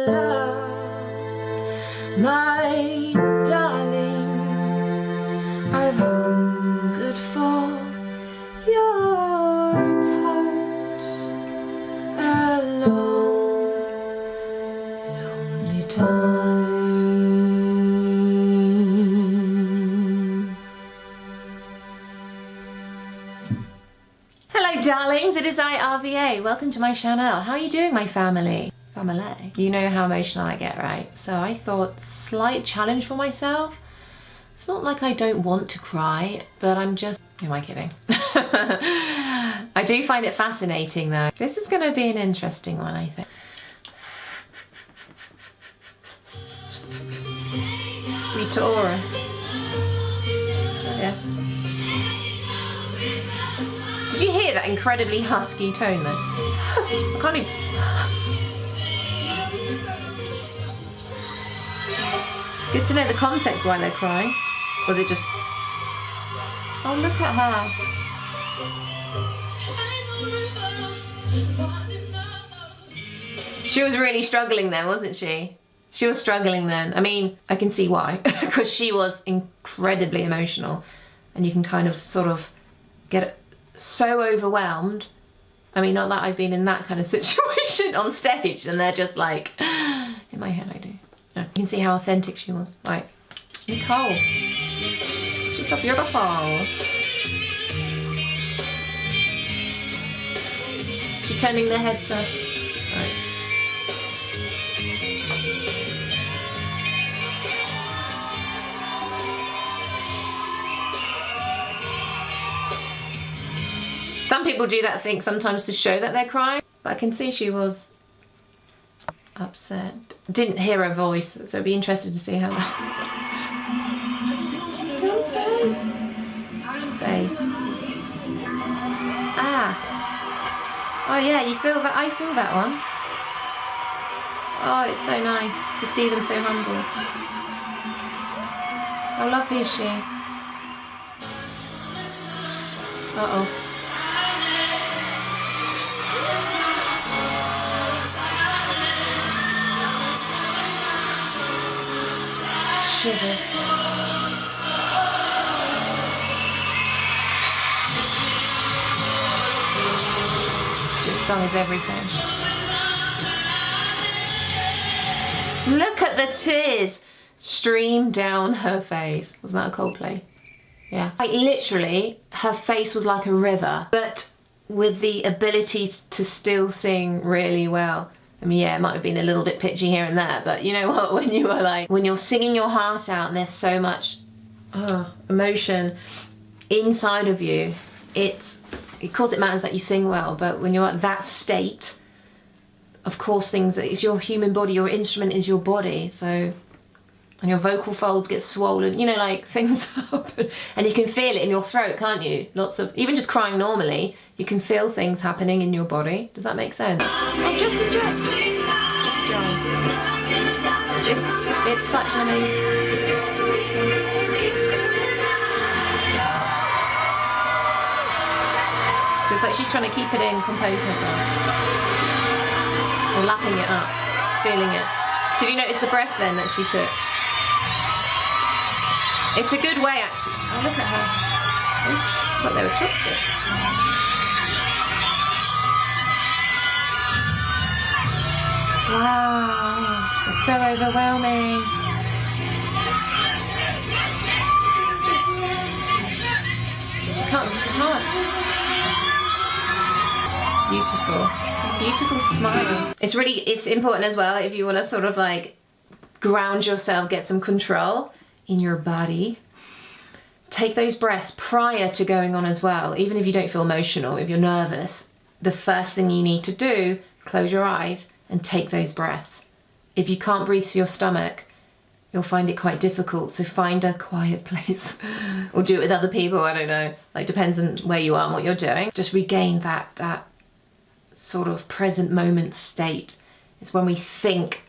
love, my darling. I've hungered for your touch a long, lonely time. Hello darlings, it is I, RVA. Welcome to my channel. How are you doing, my family? Family. You know how emotional I get, right? So I thought, slight challenge for myself. It's not like I don't want to cry, but I'm just... Who am I kidding? I do find it fascinating though. This is going to be an interesting one, I think. Tumour. Yeah. Did you hear that incredibly husky tone though? I can't even... It's good to know the context why they're crying. Was it just... Oh, look at her. She was really struggling then, wasn't she? She was struggling then. I mean, I can see why. Because she was incredibly emotional. And you can kind of sort of get so overwhelmed. I mean, not that I've been in that kind of situation on stage. And they're just like... In my head, I do. No, you can see how authentic she was. Like, Nicole. She's so beautiful. She's turning their head to... Right. Some people do that thing sometimes to show that they're crying, but I can see she was upset. Didn't hear her voice, so I'd be interested to see how that... Babe. Ah. Oh yeah, you feel that? I feel that one. Oh, it's so nice to see them so humble. How lovely is she? Uh-oh. Shivers. This song is everything. Look at the tears stream down her face. Wasn't that a Coldplay? Yeah. Like literally, her face was like a river, but with the ability to still sing really well. I mean, yeah, it might have been a little bit pitchy here and there, but you know what, when you are like, when you're singing your heart out and there's so much emotion inside of you, of course it matters that you sing well, but when you're at that state, of course it's your human body, your instrument is your body, so, and your vocal folds get swollen, you know, like things happen, and you can feel it in your throat, can't you? Lots of, even just crying normally, you can feel things happening in your body. Does that make sense? Oh, Jessie, Just Joy. It's such an amazing... It's like she's trying to keep it in, compose herself. Or lapping it up, feeling it. Did you notice the breath then that she took? It's a good way actually. Oh, look at her. Oh, I thought they were chopsticks. Wow, it's so overwhelming. She can't, it's hard. Beautiful, beautiful smile. It's important as well if you want to sort of like ground yourself, get some control in your body. Take those breaths prior to going on as well, even if you don't feel emotional, if you're nervous. The first thing you need to do, close your eyes and take those breaths. If you can't breathe to your stomach, you'll find it quite difficult, so find a quiet place or do it with other people, I don't know, like depends on where you are and what you're doing. Just regain that sort of present moment state. It's when we think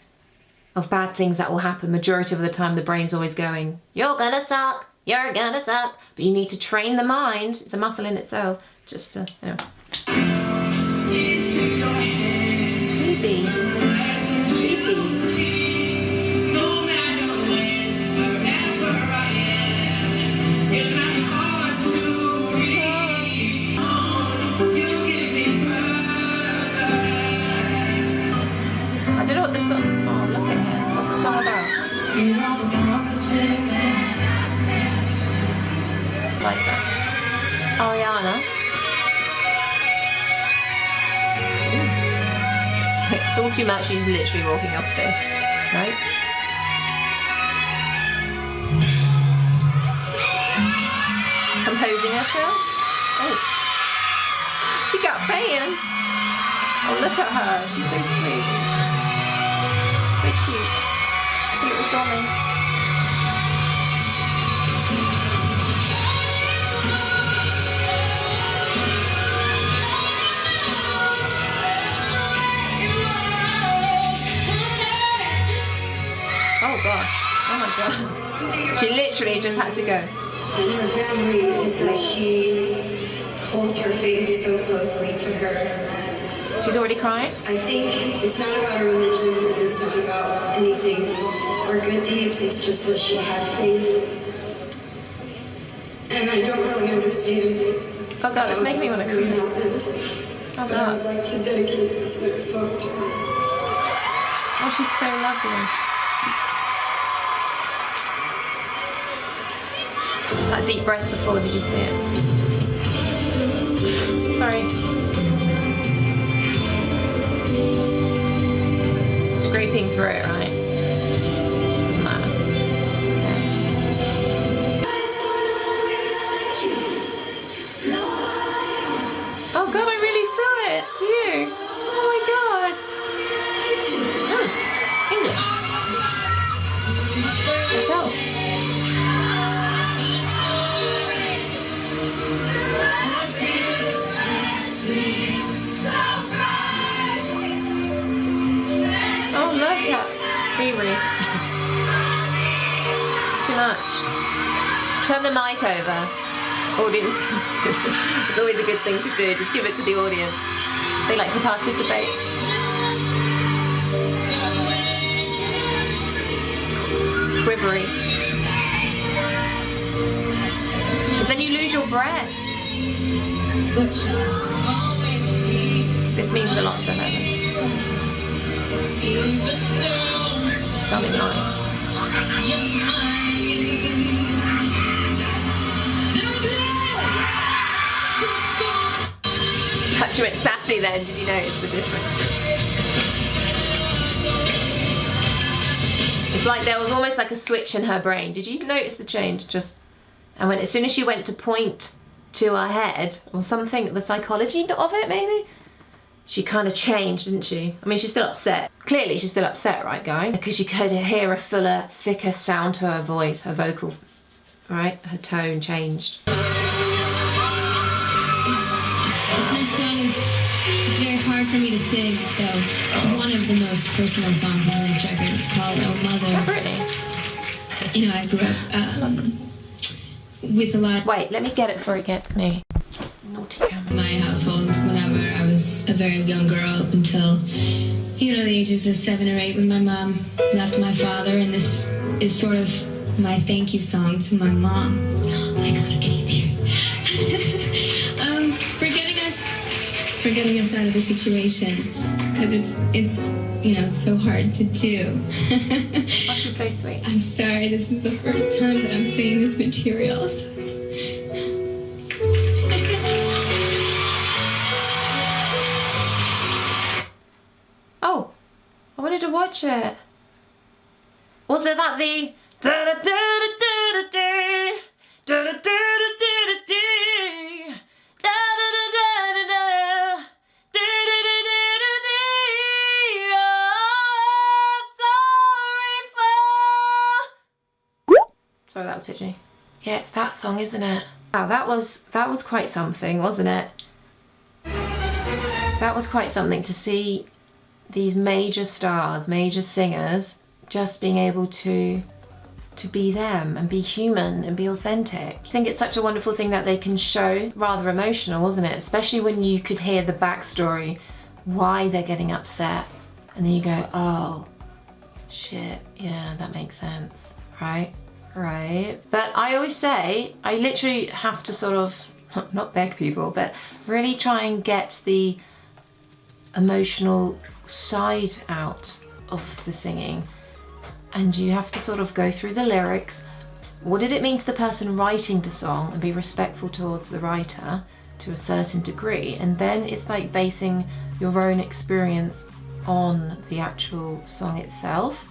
of bad things that will happen, majority of the time the brain's always going, you're gonna suck, you're gonna suck, but you need to train the mind, it's a muscle in itself, just to, you know. Baby. know what the song... Oh, look at him. What's the song about? Like that. Ariana. It's all too much. She's literally walking off stage. Right? Composing herself. Oh. She got fans. Oh, look at her. She's so sweet. She's so cute. Like a little dolly. Oh gosh. Oh my god. She literally just had to go. And her family is that she holds her faith so closely to her. And she's already crying? I think it's not about her religion, and it's not about anything or good deeds, it's just that she had faith. And I don't really understand it. Oh god, it's making me want to cry. Oh god. I'd like to dedicate this next song to her. Oh, she's so lovely. That deep breath before, did you see it? Sorry. Scraping through it, right? Doesn't matter. Yes. Oh god, I really feel it. Do you? Oh my god. English. Let's go. Oh, look at Riri. It's too much. Turn the mic over. Audience can do it. It's always a good thing to do. Just give it to the audience. They like to participate. Quivery. Because then you lose your breath. This means a lot to her. Stunning eyes. She went sassy then, did you notice the difference? It's like there was almost like a switch in her brain. Did you notice the change? And when as soon as she went to point to her head or something, the psychology of it maybe, she kind of changed, didn't she? I mean, she's still upset. Clearly she's still upset, right guys? Because you could hear a fuller, thicker sound to her voice, her vocal, right? Her tone changed. This next song is very hard for me to sing, so it's one of the most personal songs on this record. It's called Oh Mother. Oh, really? You know, I grew up with a lot. Wait, let me get it before it gets me. Naughty camera. My household, whenever I was a very young girl, up until, you know, the ages of 7 or 8, when my mom left my father, and this is sort of my thank you song to my mom. Oh my God, I'm getting a tear. For getting us out of the situation, because it's you know, so hard to do. Oh, she's so sweet. I'm sorry, this is the first time that I'm seeing this material, so it's... Oh, I wanted to watch it. Was it about the da da da da da da da da da da Sorry, that was pitchy. Yeah, it's that song, isn't it? Wow, that was quite something, wasn't it? That was quite something to see these major stars, major singers, just being able to be them and be human and be authentic. I think it's such a wonderful thing that they can show. Rather emotional, wasn't it? Especially when you could hear the backstory, why they're getting upset, and then you go, oh, shit, yeah, that makes sense, right? Right. But I always say, I literally have to sort of, not beg people, but really try and get the emotional side out of the singing, and you have to sort of go through the lyrics. What did it mean to the person writing the song, and be respectful towards the writer to a certain degree, and then it's like basing your own experience on the actual song itself,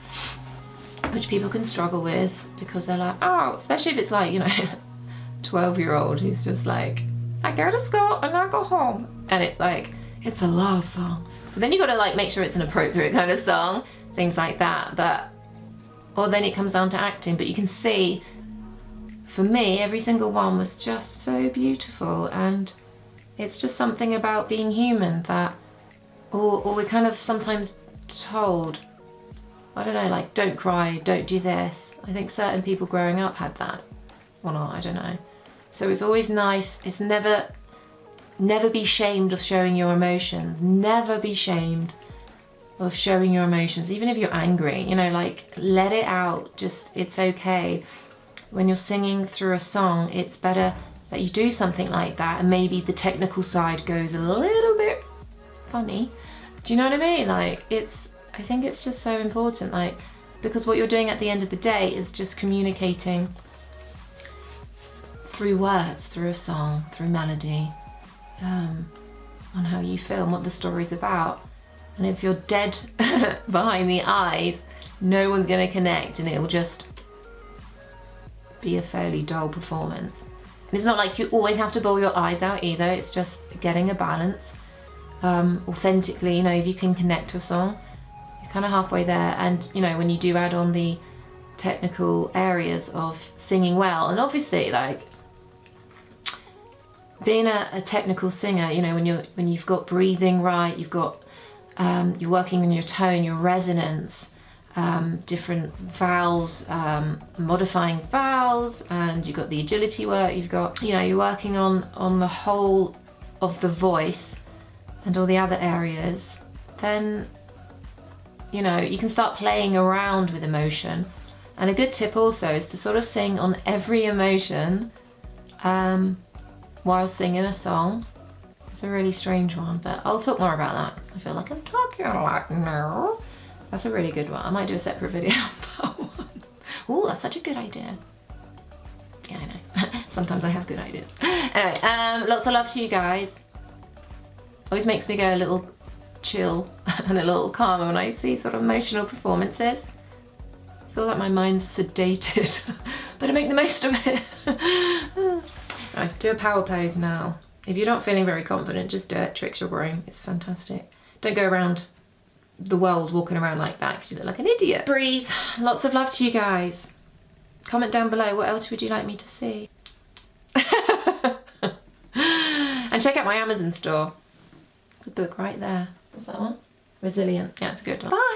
which people can struggle with because they're like, oh, especially if it's like, you know, 12-year-old who's just like, I go to school and I go home, and it's like, it's a love song. So then you got to like make sure it's an appropriate kind of song, things like that. But, or then it comes down to acting. But you can see, for me, every single one was just so beautiful, and it's just something about being human that, or we're kind of sometimes told, I don't know, like, don't cry, don't do this. I think certain people growing up had that, or not, I don't know. So it's always nice. It's never be shamed of showing your emotions. Never be shamed of showing your emotions, even if you're angry, you know, like, let it out. Just, it's okay. When you're singing through a song, it's better that you do something like that, and maybe the technical side goes a little bit funny. Do you know what I mean? Like, I think it's just so important, like, because what you're doing at the end of the day is just communicating through words, through a song, through melody, on how you feel and what the story's about. And if you're dead behind the eyes, no one's gonna connect, and it'll just be a fairly dull performance. And it's not like you always have to bawl your eyes out either, it's just getting a balance. Authentically, you know, if you can connect to a song, you're kind of halfway there. And, you know, when you do add on the technical areas of singing well, and obviously, like, being a technical singer, you know, when you've got breathing right, you've got you're working on your tone, your resonance, different vowels, modifying vowels, and you've got the agility work, you've got, you know, you're working on the whole of the voice and all the other areas, then, you know, you can start playing around with emotion. And a good tip also is to sort of sing on every emotion while singing a song. It's a really strange one, but I'll talk more about that. I feel like I'm talking like no. That's a really good one. I might do a separate video about that one. Ooh, that's such a good idea. Yeah, I know. Sometimes I have good ideas. Anyway, lots of love to you guys. Always makes me go a little chill and a little calmer when I see sort of emotional performances. I feel like my mind's sedated. Better make the most of it. Right, do a power pose now. If you're not feeling very confident, just do it. Tricks your brain. It's fantastic. Don't go around the world walking around like that because you look like an idiot. Breathe. Lots of love to you guys. Comment down below, what else would you like me to see? And check out my Amazon store. There's a book right there. What's that one? Resilient. Yeah, it's a good one. Bye.